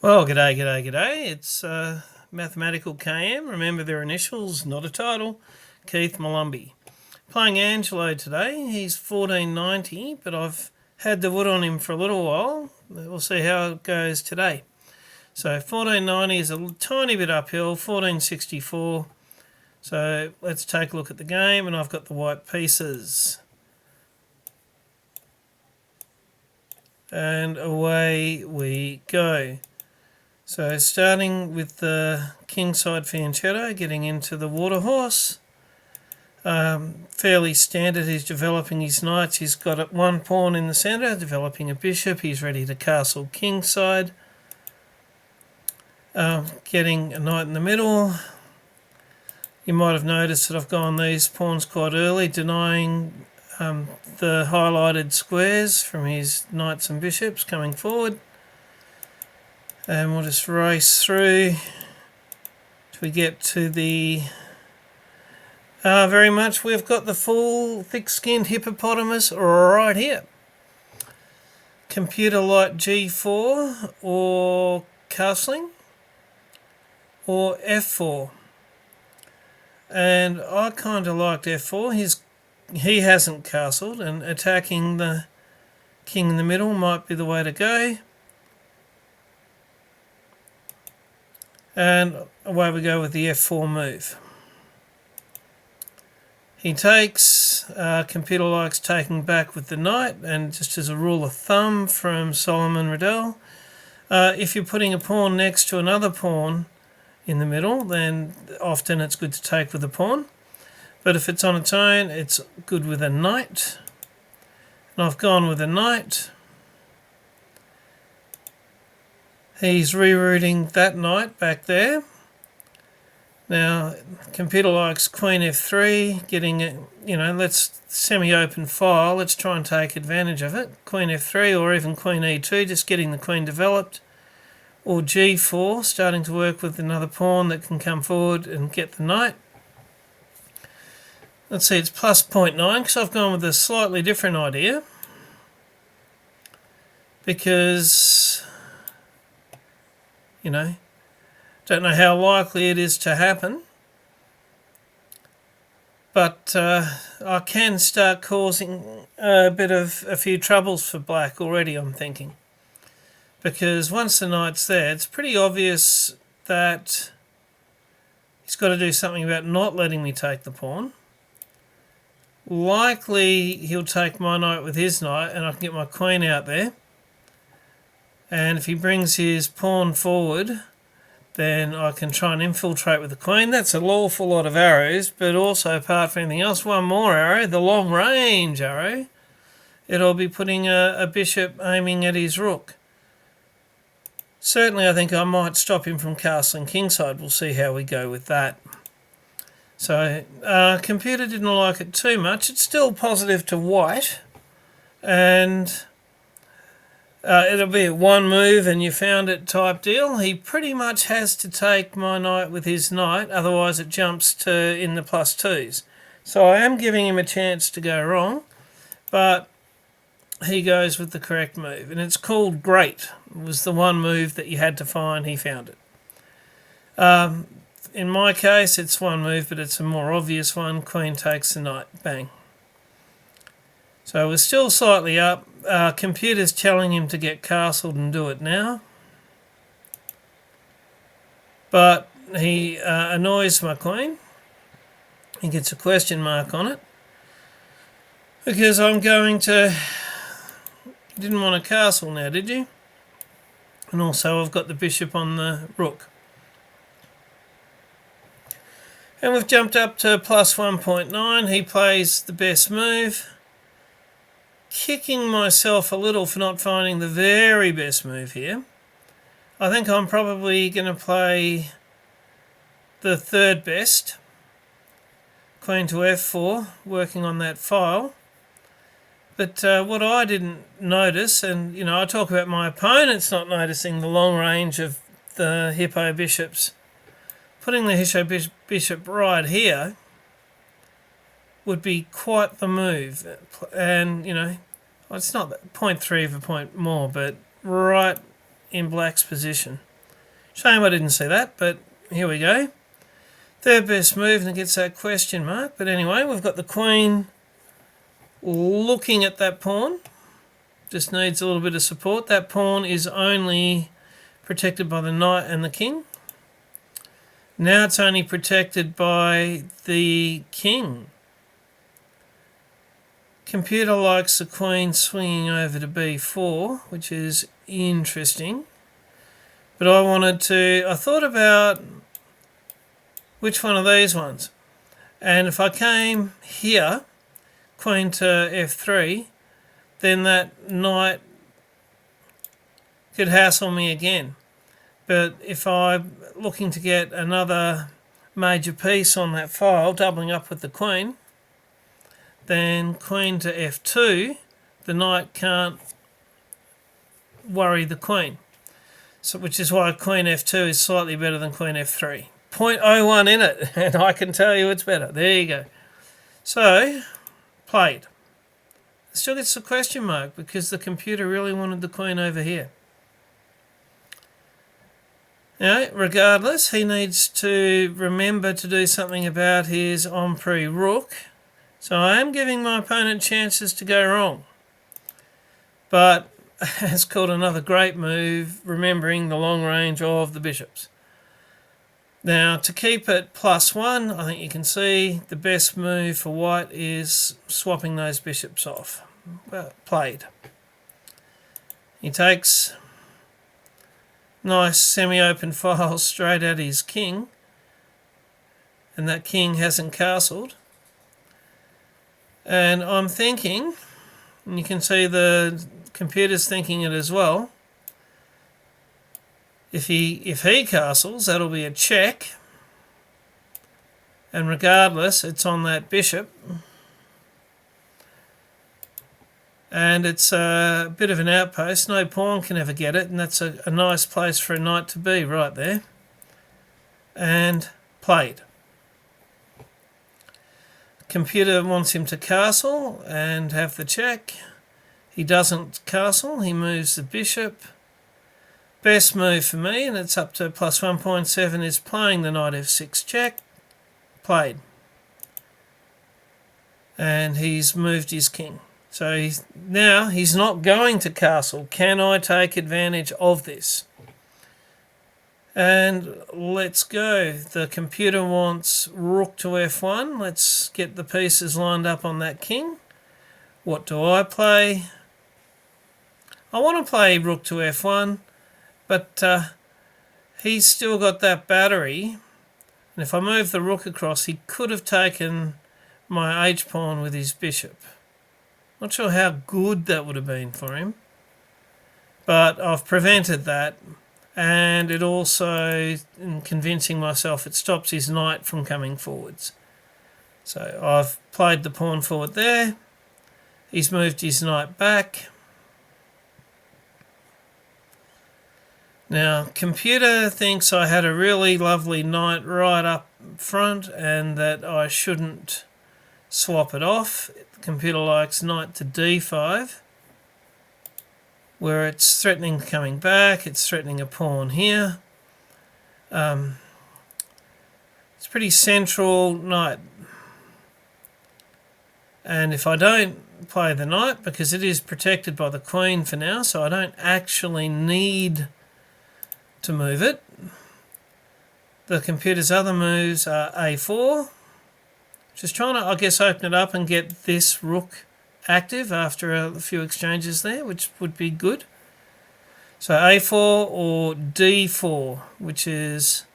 Well, g'day. It's Mathematical KM. Remember their initials, not a title. Keith Malumbi. Playing Angelo today. He's 1490, but I've had the wood on him for a little while. We'll see how it goes today. So 1490 is a tiny bit uphill, 1464. So let's take a look at the game, and I've got the white pieces. And away we go. So starting with the kingside fianchetto, getting into the water horse. Fairly standard, he's developing his knights. He's got one pawn in the centre, developing a bishop. He's ready to castle kingside. Getting a knight in the middle. You might have noticed that I've gone these pawns quite early, denying the highlighted squares from his knights and bishops coming forward. And we'll just race through till we get to the... very much, we've got the full thick-skinned hippopotamus right here. Computer light G4 or castling or F4. And I kind of liked F4. He hasn't castled, and attacking the king in the middle might be the way to go. And away we go with the F4 move. He takes, computer likes taking back with the knight, and just as a rule of thumb from Solomon Riddell, if you're putting a pawn next to another pawn in the middle, then often it's good to take with a pawn. But if it's on its own, it's good with a knight. And I've gone with a knight. He's rerouting that knight back there. Now, computer likes Queen F3, getting it, let's semi-open file. Let's try and take advantage of it. Queen F3 or even Queen E2, just getting the queen developed. Or G4, starting to work with another pawn that can come forward and get the knight. Let's see, it's plus 0.9 because I've gone with a slightly different idea. Because... don't know how likely it is to happen, but I can start causing a few troubles for black already, I'm thinking. Because once the knight's there, it's pretty obvious that he's got to do something about not letting me take the pawn. Likely he'll take my knight with his knight, and I can get my queen out there. And if he brings his pawn forward, then I can try and infiltrate with the queen. That's an awful lot of arrows, but also, apart from anything else, one more arrow, the long range arrow. It'll be putting a bishop aiming at his rook. Certainly I think I might stop him from castling kingside. We'll see how we go with that. So, computer didn't like it too much. It's still positive to white, and... it'll be a one move and you found it type deal. He pretty much has to take my knight with his knight, otherwise it jumps to in the plus twos. So I am giving him a chance to go wrong, but he goes with the correct move. And it's called great. It was the one move that you had to find, he found it. In my case, it's one move, but it's a more obvious one. Queen takes the knight. Bang. So we're still slightly up. Computer's telling him to get castled and do it now. But he annoys my queen. He gets a question mark on it. Because I'm going to... You didn't want to castle now, did you? And also I've got the bishop on the rook. And we've jumped up to plus 1.9. He plays the best move. Kicking myself a little for not finding the very best move here. I think I'm probably going to play the third best. Queen to F4, working on that file. But what I didn't notice, and I talk about my opponents not noticing the long range of the hippo bishops. Putting the hippo bishop right here would be quite the move. And, it's not 0.3 of a point more, but right in black's position. Shame I didn't see that, but here we go. Third best move, and it gets that question mark. But anyway, we've got the queen looking at that pawn. Just needs a little bit of support. That pawn is only protected by the knight and the king. Now it's only protected by the king. Computer likes the queen swinging over to b4, which is interesting. But I thought about which one of these ones. And if I came here, queen to f3, then that knight could hassle me again. But if I'm looking to get another major piece on that file, doubling up with the queen, then queen to f2, the knight can't worry the queen. So, which is why queen f2 is slightly better than queen f3. 0.01 in it, and I can tell you it's better. There you go. So, played. It still gets the question mark because the computer really wanted the queen over here. Now, regardless, he needs to remember to do something about his Empire rook. So I am giving my opponent chances to go wrong. But it's called another great move, remembering the long range of the bishops. Now, to keep it +1, I think you can see the best move for white is swapping those bishops off. Well, played. He takes nice semi-open files straight at his king, and that king hasn't castled. And I'm thinking, and you can see the computer's thinking it as well, if he castles, that'll be a check, and regardless, it's on that bishop, and it's a bit of an outpost. No pawn can ever get it, and that's a nice place for a knight to be right there. And played. Computer wants him to castle and have the check. He doesn't castle, he moves the bishop. Best move for me, and it's up to +1.7, is playing the knight f6 check. Played. And he's moved his king. So now he's not going to castle. Can I take advantage of this? And let's go. The computer wants rook to f1. Let's get the pieces lined up on that king. What do I play? I want to play rook to f1. But he's still got that battery, and if I move the rook across, he could have taken my h-pawn with his bishop. Not sure how good that would have been for him, but I've prevented that, and it also, in convincing myself, it stops his knight from coming forwards. So I've played the pawn forward there, he's moved his knight back. Now, computer thinks I had a really lovely knight right up front and that I shouldn't swap it off. The computer likes knight to d5, where it's threatening coming back, it's threatening a pawn here. It's pretty central knight. And if I don't play the knight, because it is protected by the queen for now, so I don't actually need to move it. The computer's other moves are a4, just trying to, I guess, open it up and get this rook active after a few exchanges there, which would be good. So a4 or d4, which is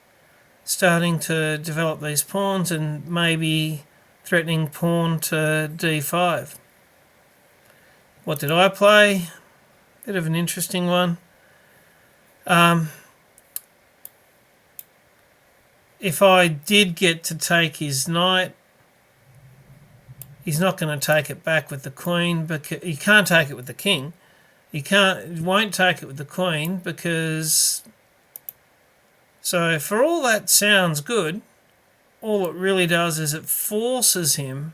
starting to develop these pawns and maybe threatening pawn to d5. What did I play? Bit of an interesting one. If I did get to take his knight, he's not going to take it back with the queen, because he can't take it with the king. He won't take it with the queen because... So for all that sounds good, all it really does is it forces him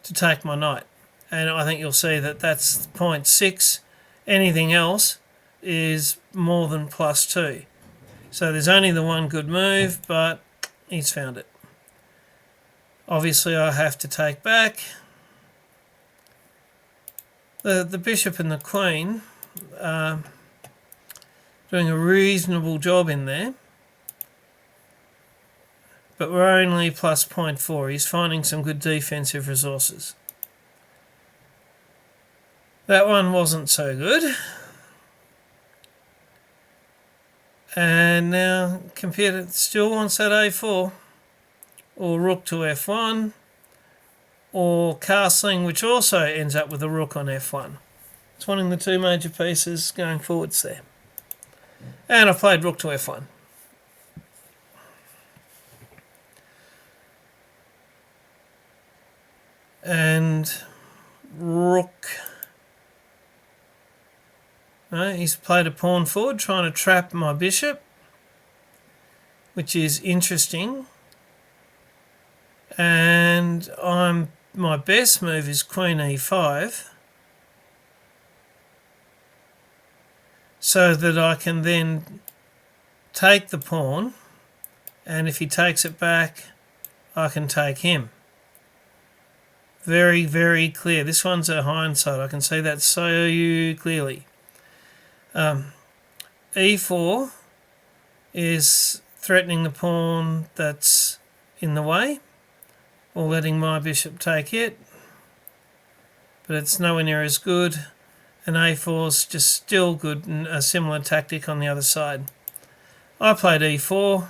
to take my knight. And I think you'll see that that's 0.6. Anything else is more than +2. So there's only the one good move, but he's found it. Obviously I have to take back. The bishop and the queen are doing a reasonable job in there. But we're only plus 0.4. He's finding some good defensive resources. That one wasn't so good. And now computer still wants that a4. Or rook to f1. Or castling, which also ends up with a rook on f1. It's wanting the two major pieces going forwards there. And I've played rook to f1. And rook. No, he's played a pawn forward, trying to trap my bishop, which is interesting. And my best move is queen e5, so that I can then take the pawn, and if he takes it back, I can take him. Very, very clear. This one's a hindsight. I can see that so clearly. E4 is threatening the pawn that's in the way, or letting my bishop take it, but it's nowhere near as good. And A4's just still good, and a similar tactic on the other side. I played E4.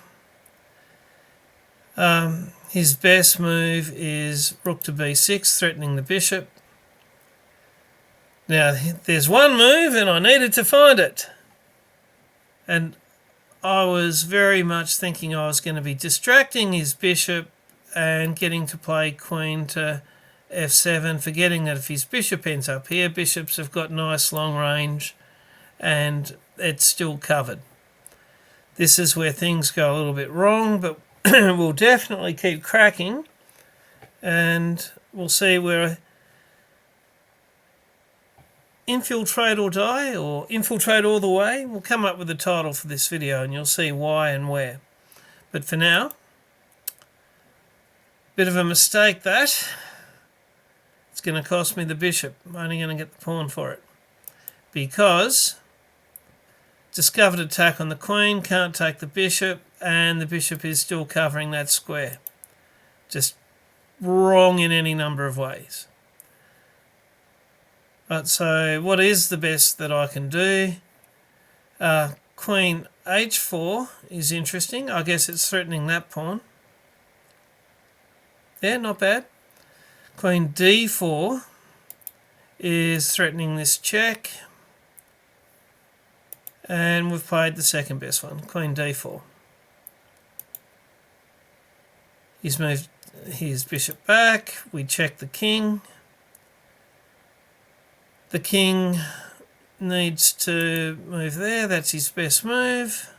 His best move is rook to b6, threatening the bishop. Now, there's one move, and I needed to find it. And I was very much thinking I was going to be distracting his bishop and getting to play queen to f7, forgetting that if his bishop ends up here, bishops have got nice long range, and it's still covered. This is where things go a little bit wrong, but we'll definitely keep cracking, and we'll see where infiltrate or die, or infiltrate all the way. We'll come up with a title for this video and you'll see why and where. But for now, bit of a mistake that. It's going to cost me the bishop. I'm only going to get the pawn for it. Because discovered attack on the queen, can't take the bishop, and the bishop is still covering that square. Just wrong in any number of ways. But so what is the best that I can do? Queen h4 is interesting. I guess it's threatening that pawn. Yeah, not bad. Queen d4 is threatening this check. And we've played the second best one, queen d4. He's moved his bishop back. We check the king. The king needs to move there. That's his best move.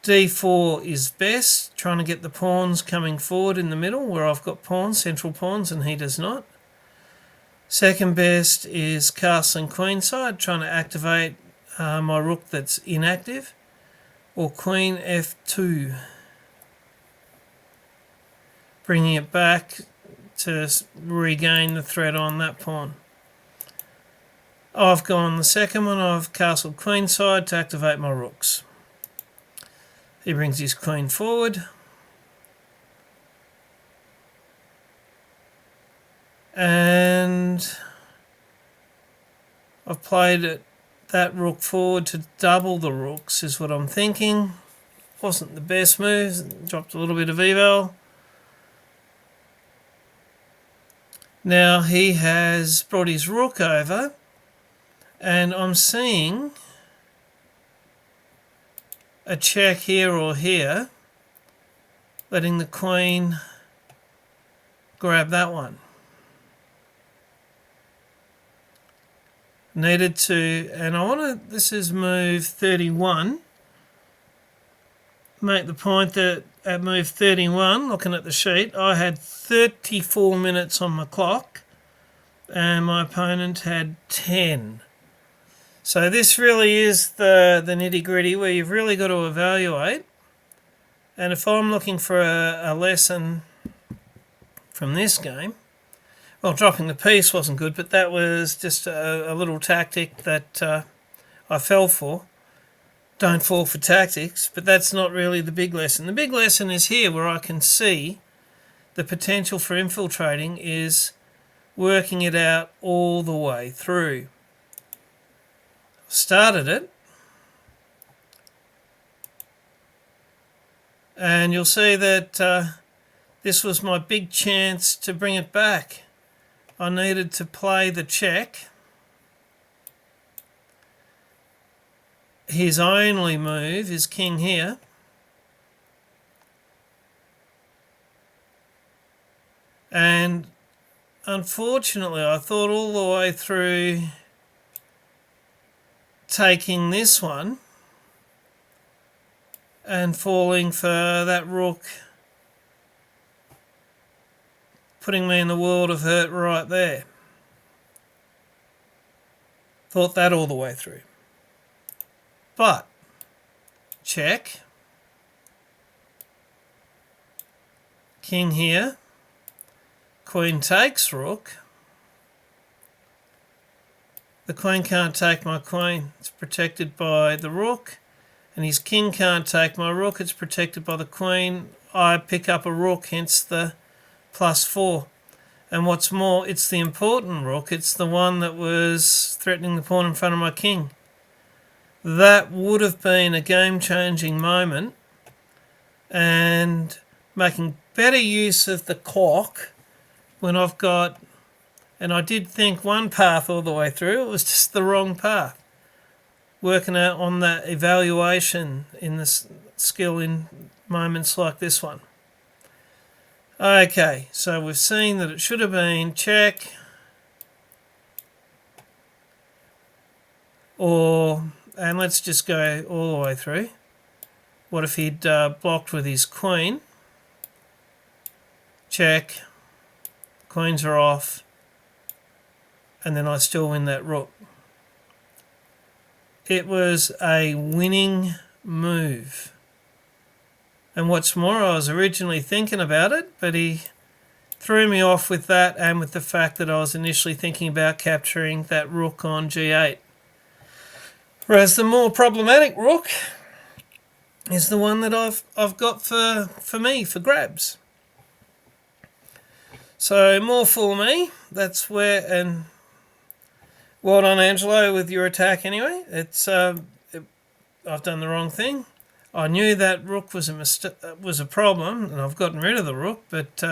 d4 is best, trying to get the pawns coming forward in the middle where I've got pawns, central pawns, and he does not. Second best is castling queenside, trying to activate my rook that's inactive, or queen f2, bringing it back to regain the threat on that pawn. I've gone the second one. I've castled queenside to activate my rooks. He brings his queen forward. And I've played that rook forward to double the rooks is what I'm thinking. Wasn't the best move. Dropped a little bit of eval. Now he has brought his rook over, and I'm seeing a check here or here, letting the queen grab that one. Needed to, and I want to, this is move 31, make the point that at move 31, looking at the sheet, I had 34 minutes on my clock and my opponent had 10. So this really is the nitty-gritty where you've really got to evaluate. And if I'm looking for a lesson from this game, well, dropping the piece wasn't good, but that was just a little tactic that I fell for. Don't fall for tactics, but that's not really the big lesson. The big lesson is here where I can see the potential for infiltrating is working it out all the way through. Started it, and you'll see that this was my big chance to bring it back. I needed to play the check. His only move is king here. And unfortunately, I thought all the way through taking this one and falling for that rook, putting me in the world of hurt right there. Thought that all the way through. But, check. King here. Queen takes rook. The queen can't take my queen. It's protected by the rook. And his king can't take my rook. It's protected by the queen. I pick up a rook, hence the +4. And what's more, it's the important rook. It's the one that was threatening the pawn in front of my king. That would have been a game-changing moment, and making better use of the clock when I've got, and I did think one path all the way through, it was just the wrong path. Working out on that evaluation in this skill in moments like this one. Okay, so we've seen that it should have been check, and let's just go all the way through. What if he'd blocked with his queen? Check, queens are off, and then I still win that rook. It was a winning move. And what's more, I was originally thinking about it, but he threw me off with that and with the fact that I was initially thinking about capturing that rook on g8. Whereas the more problematic rook is the one that I've got for me, for grabs. So more for me. That's where, and well done, Angelo, with your attack anyway. I've done the wrong thing. I knew that rook was a problem, and I've gotten rid of the rook, but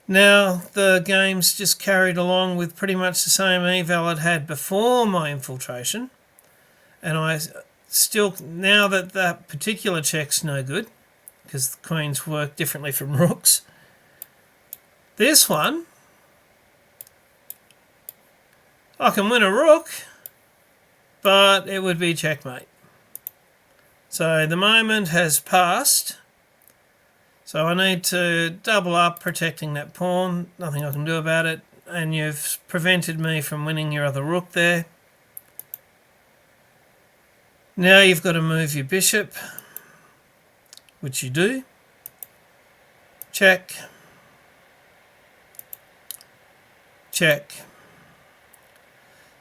now the game's just carried along with pretty much the same eval I'd had before my infiltration, and I still, now that particular check's no good, because the queens work differently from rooks, this one, I can win a rook, but it would be checkmate. So the moment has passed. So I need to double up protecting that pawn. Nothing I can do about it. And you've prevented me from winning your other rook there. Now you've got to move your bishop, which you do. Check. Check.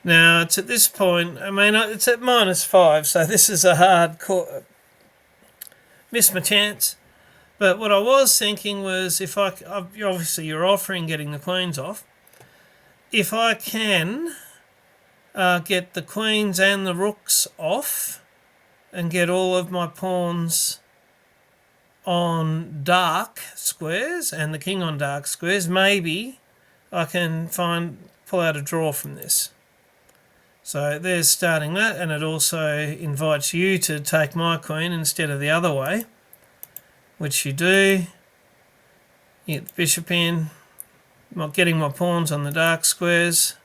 Now, it's at this point, I mean, it's at -5, so this is a hard missed my chance. But what I was thinking was, if obviously you're offering getting the queens off, if I can get the queens and the rooks off and get all of my pawns on dark squares and the king on dark squares, maybe I can pull out a draw from this. So there's starting that, and it also invites you to take my queen instead of the other way, which you do. You get the bishop in, not getting my pawns on the dark squares.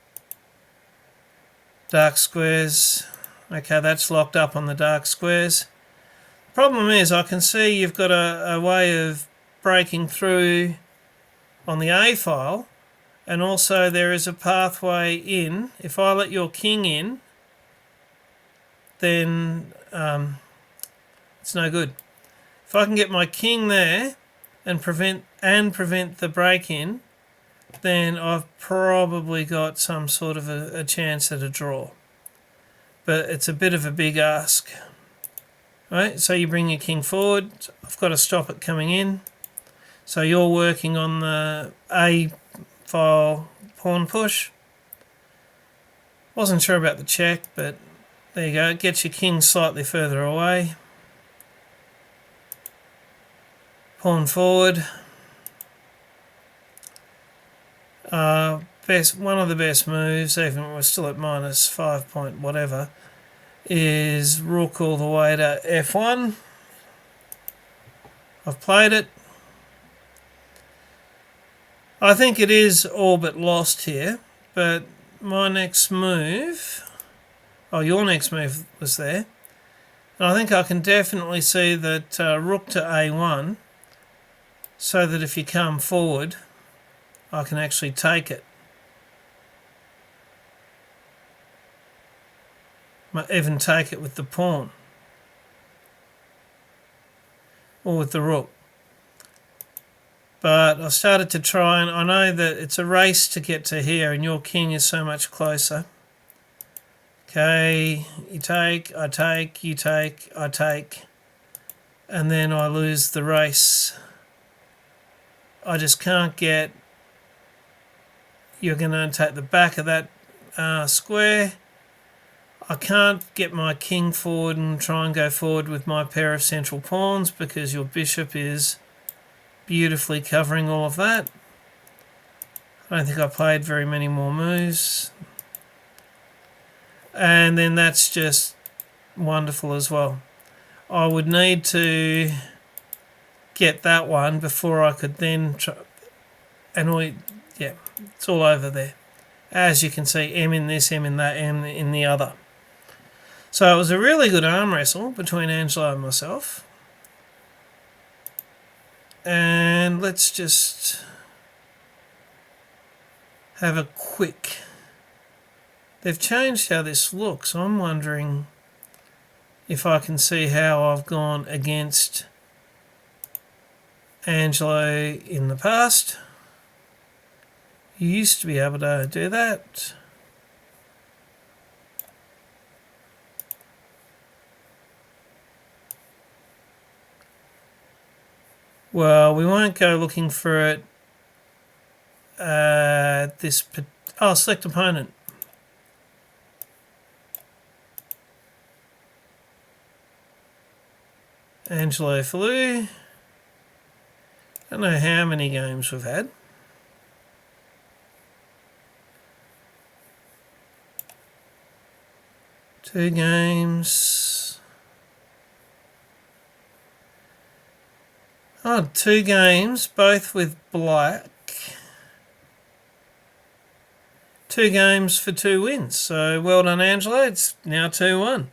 Dark squares, okay, that's locked up on the dark squares. Problem is, I can see you've got a way of breaking through on the A file, And also there is a pathway in. If I let your king in, then it's no good. If I can get my king there and prevent the break-in, then I've probably got some sort of a chance at a draw. But it's a bit of a big ask. Right, so you bring your king forward. I've got to stop it coming in. So you're working on the A file pawn push. Wasn't sure about the check, but there you go. It gets your king slightly further away. Pawn forward. One of the best moves, even we're still at minus 5 point whatever, is rook all the way to f1. I've played it. I think it is all but lost here, but my next move, your next move was there. And I think I can definitely see that rook to a1, so that if you come forward, I can actually take it. Might even take it with the pawn. Or with the rook. But I started to try, and I know that it's a race to get to here, and your king is so much closer. Okay, you take, I take, you take, I take, and then I lose the race. I just can't get... You're going to take the back of that square. I can't get my king forward and try and go forward with my pair of central pawns because your bishop is beautifully covering all of that. I don't think I played very many more moves. And then that's just wonderful as well. I would need to get that one before I could then try. And yeah, it's all over there. As you can see, M in this, M in that, M in the other. So it was a really good arm wrestle between Angelo and myself. And let's just have a quick... They've changed how this looks. I'm wondering if I can see how I've gone against Angelo in the past. You used to be able to do that. Well, we won't go looking for it. Select opponent. Angelo Falou. Don't know how many games we've had. Two games. Oh, 2 games, both with black. 2 games for 2 wins. So well done, Angelo. It's now 2-1.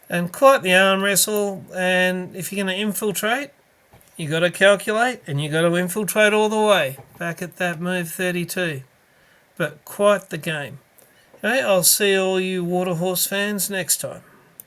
And quite the arm wrestle. And if you're going to infiltrate, you got to calculate and you got to infiltrate all the way. Back at that move 32. But quite the game. Okay, I'll see all you Waterhorse fans next time.